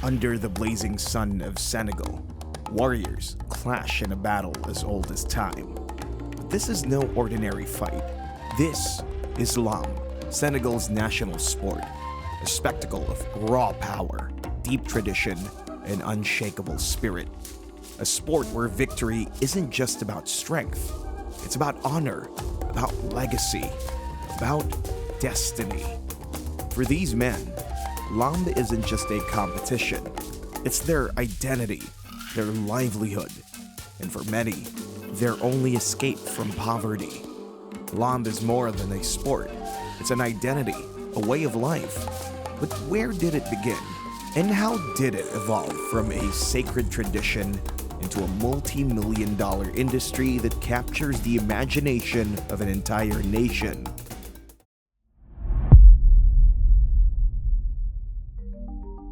Under the blazing sun of Senegal, warriors clash in a battle as old as time. But this is no ordinary fight. This is Laamb, Senegal's national sport, a spectacle of raw power, deep tradition, and unshakable spirit. A sport where victory isn't just about strength, it's about honor, about legacy, about destiny. For these men, Laamb isn't just a competition, it's their identity, their livelihood, and for many, their only escape from poverty. Laamb is more than a sport, it's an identity, a way of life. But where did it begin? And how did it evolve from a sacred tradition into a multi-million-dollar industry that captures the imagination of an entire nation?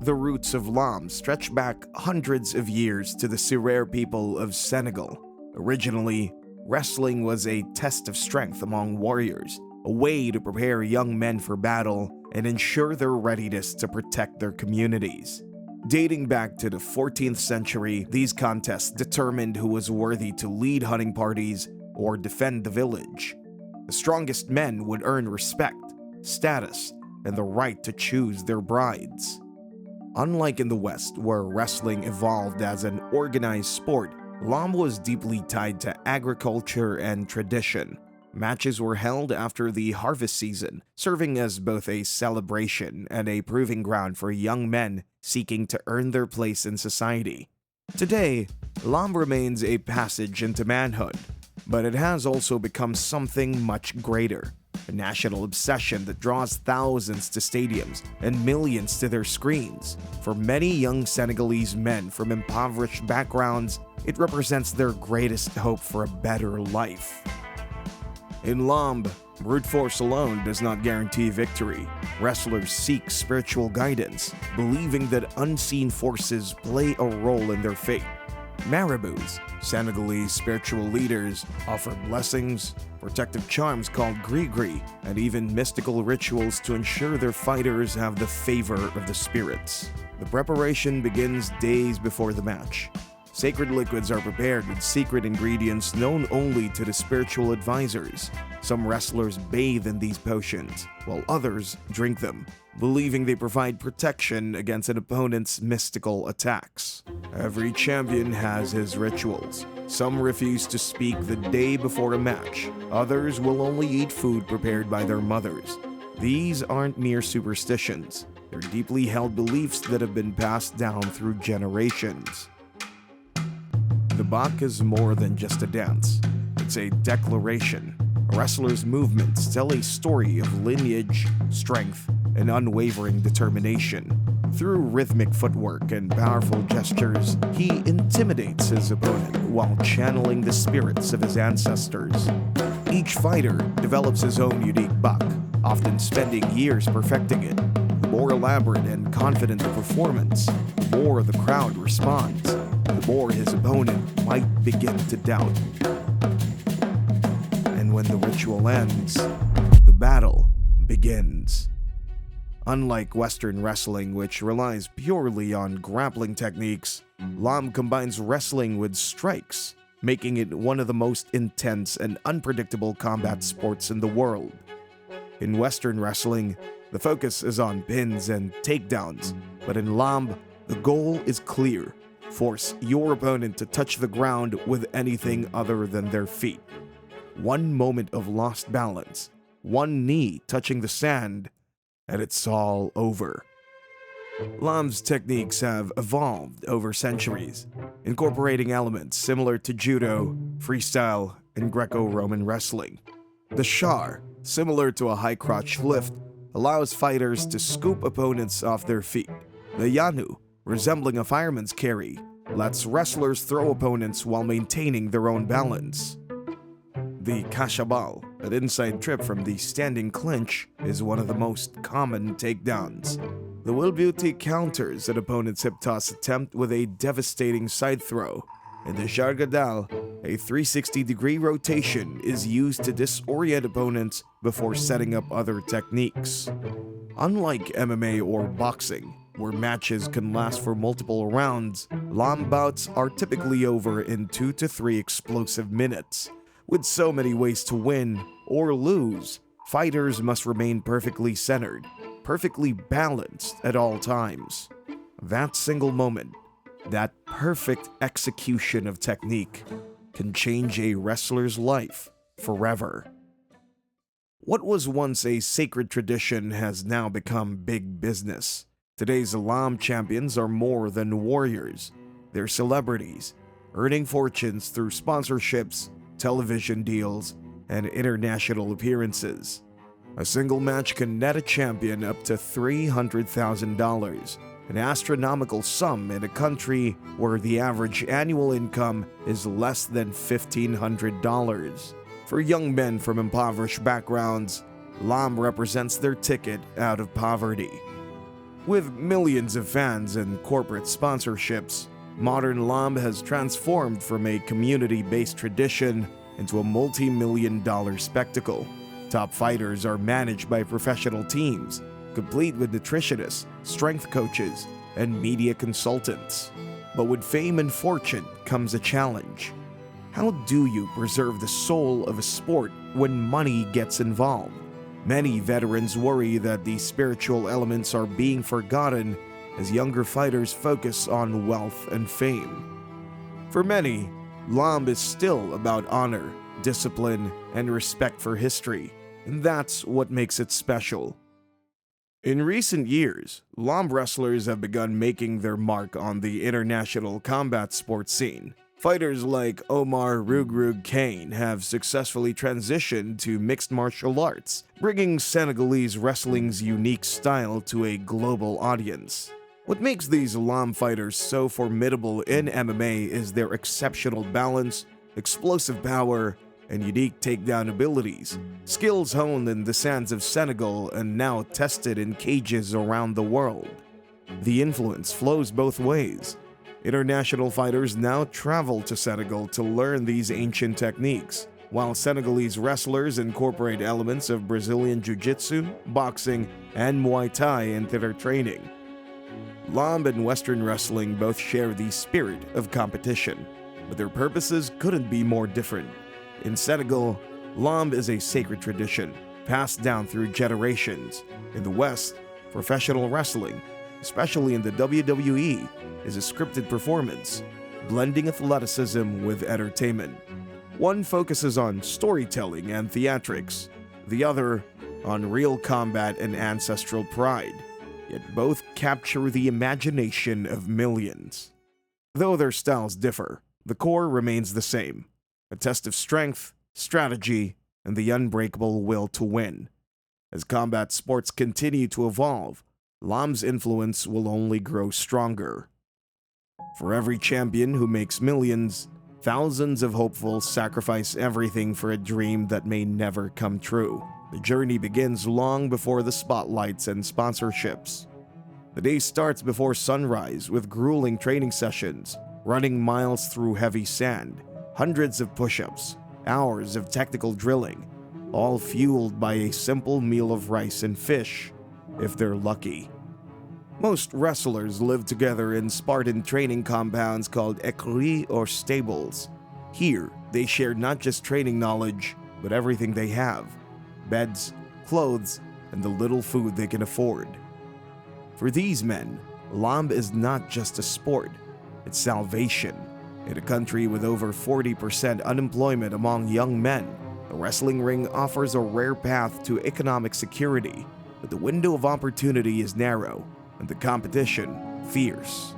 The roots of Laamb stretch back hundreds of years to the Serer people of Senegal. Originally, wrestling was a test of strength among warriors, a way to prepare young men for battle and ensure their readiness to protect their communities. Dating back to the 14th century, these contests determined who was worthy to lead hunting parties or defend the village. The strongest men would earn respect, status, and the right to choose their brides. Unlike in the West, where wrestling evolved as an organized sport, Laamb was deeply tied to agriculture and tradition. Matches were held after the harvest season, serving as both a celebration and a proving ground for young men seeking to earn their place in society. Today, Laamb remains a passage into manhood, but it has also become something much greater. A national obsession that draws thousands to stadiums and millions to their screens. For many young Senegalese men from impoverished backgrounds, it represents their greatest hope for a better life. In Laamb, brute force alone does not guarantee victory. Wrestlers seek spiritual guidance, believing that unseen forces play a role in their fate. Marabouts, Senegalese spiritual leaders, offer blessings, protective charms called gris-gris, and even mystical rituals to ensure their fighters have the favor of the spirits. The preparation begins days before the match. Sacred liquids are prepared with secret ingredients known only to the spiritual advisors. Some wrestlers bathe in these potions, while others drink them, believing they provide protection against an opponent's mystical attacks. Every champion has his rituals. Some refuse to speak the day before a match. Others will only eat food prepared by their mothers. These aren't mere superstitions. They're deeply held beliefs that have been passed down through generations. The Bak is more than just a dance. It's a declaration. Wrestlers' movements tell a story of lineage, strength, and unwavering determination. Through rhythmic footwork and powerful gestures, he intimidates his opponent while channeling the spirits of his ancestors. Each fighter develops his own unique Bak, often spending years perfecting it. The more elaborate and confident the performance, the more the crowd responds, the more his opponent might begin to doubt. And when the ritual ends, the battle begins. Unlike Western wrestling, which relies purely on grappling techniques, Laamb combines wrestling with strikes, making it one of the most intense and unpredictable combat sports in the world. In Western wrestling, the focus is on pins and takedowns, but in Laamb, the goal is clear. Force your opponent to touch the ground with anything other than their feet. One moment of lost balance, one knee touching the sand, and it's all over. Laamb's techniques have evolved over centuries, incorporating elements similar to judo, freestyle, and Greco-Roman wrestling. The shar, similar to a high crotch lift, allows fighters to scoop opponents off their feet. The yanu, resembling a fireman's carry, lets wrestlers throw opponents while maintaining their own balance. The kashabal, an inside trip from the standing clinch, is one of the most common takedowns. The will beauty counters an opponent's hip toss attempt with a devastating side throw. In the jargadal, a 360-degree rotation is used to disorient opponents before setting up other techniques. Unlike MMA or boxing, Where matches can last for multiple rounds, Laamb bouts are typically over in 2 to 3 explosive minutes. With so many ways to win or lose, fighters must remain perfectly centered, perfectly balanced at all times. That single moment, that perfect execution of technique, can change a wrestler's life forever. What was once a sacred tradition has now become big business. Today's Laamb champions are more than warriors. They're celebrities, earning fortunes through sponsorships, television deals, and international appearances. A single match can net a champion up to $300,000, an astronomical sum in a country where the average annual income is less than $1,500. For young men from impoverished backgrounds, Laamb represents their ticket out of poverty. With millions of fans and corporate sponsorships, modern Laamb has transformed from a community-based tradition into a multi-million-dollar spectacle. Top fighters are managed by professional teams, complete with nutritionists, strength coaches, and media consultants. But with fame and fortune comes a challenge. How do you preserve the soul of a sport when money gets involved? Many veterans worry that these spiritual elements are being forgotten as younger fighters focus on wealth and fame. For many, Laamb is still about honor, discipline, and respect for history, and that's what makes it special. In recent years, Laamb wrestlers have begun making their mark on the international combat sports scene. Fighters like Omar Rugrug Kane have successfully transitioned to mixed martial arts, bringing Senegalese wrestling's unique style to a global audience. What makes these Laamb fighters so formidable in MMA is their exceptional balance, explosive power, and unique takedown abilities, skills honed in the sands of Senegal and now tested in cages around the world. The influence flows both ways. International fighters now travel to Senegal to learn these ancient techniques, while Senegalese wrestlers incorporate elements of Brazilian Jiu-Jitsu, boxing, and Muay Thai into their training. Laamb and Western wrestling both share the spirit of competition, but their purposes couldn't be more different. In Senegal, Laamb is a sacred tradition, passed down through generations. In the West, professional wrestling, especially in the WWE, is a scripted performance, blending athleticism with entertainment. One focuses on storytelling and theatrics, the other on real combat and ancestral pride, yet both capture the imagination of millions. Though their styles differ, the core remains the same, a test of strength, strategy, and the unbreakable will to win. As combat sports continue to evolve, Laamb's influence will only grow stronger. For every champion who makes millions, thousands of hopefuls sacrifice everything for a dream that may never come true. The journey begins long before the spotlights and sponsorships. The day starts before sunrise with grueling training sessions, running miles through heavy sand, hundreds of push-ups, hours of technical drilling, all fueled by a simple meal of rice and fish, if they're lucky. Most wrestlers live together in Spartan training compounds called écuries or stables. Here, they share not just training knowledge, but everything they have: beds, clothes, and the little food they can afford. For these men, Laamb is not just a sport, it's salvation. In a country with over 40% unemployment among young men, the wrestling ring offers a rare path to economic security, but the window of opportunity is narrow and the competition fierce.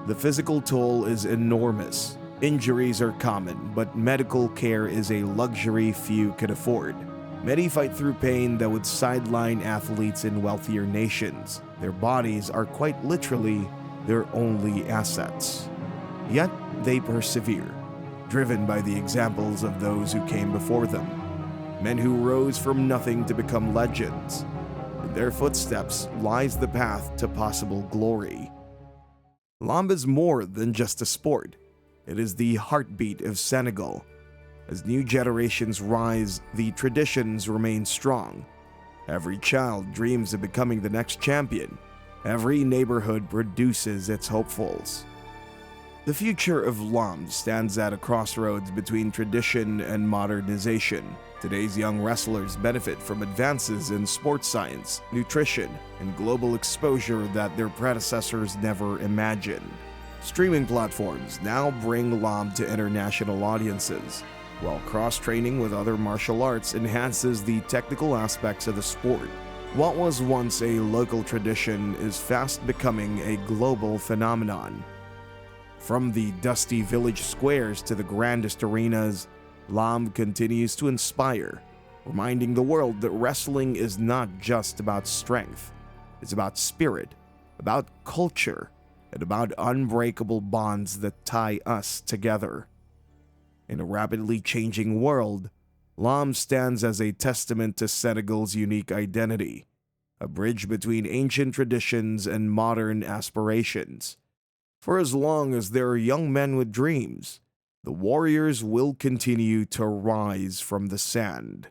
The physical toll is enormous. Injuries are common, but medical care is a luxury few can afford. Many fight through pain that would sideline athletes in wealthier nations. Their bodies are quite literally their only assets. Yet they persevere, driven by the examples of those who came before them, men who rose from nothing to become legends. In their footsteps lies the path to possible glory. Laamb is more than just a sport. It is the heartbeat of Senegal. As new generations rise, the traditions remain strong. Every child dreams of becoming the next champion, Every neighborhood produces its hopefuls. The future of Laamb stands at a crossroads between tradition and modernization. Today's young wrestlers benefit from advances in sports science, nutrition, and global exposure that their predecessors never imagined. Streaming platforms now bring Laamb to international audiences, while cross-training with other martial arts enhances the technical aspects of the sport. What was once a local tradition is fast becoming a global phenomenon. From the dusty village squares to the grandest arenas, Laamb continues to inspire, reminding the world that wrestling is not just about strength. It's about spirit, about culture, and about unbreakable bonds that tie us together. In a rapidly changing world, Laamb stands as a testament to Senegal's unique identity, a bridge between ancient traditions and modern aspirations. For as long as there are young men with dreams, the warriors will continue to rise from the sand.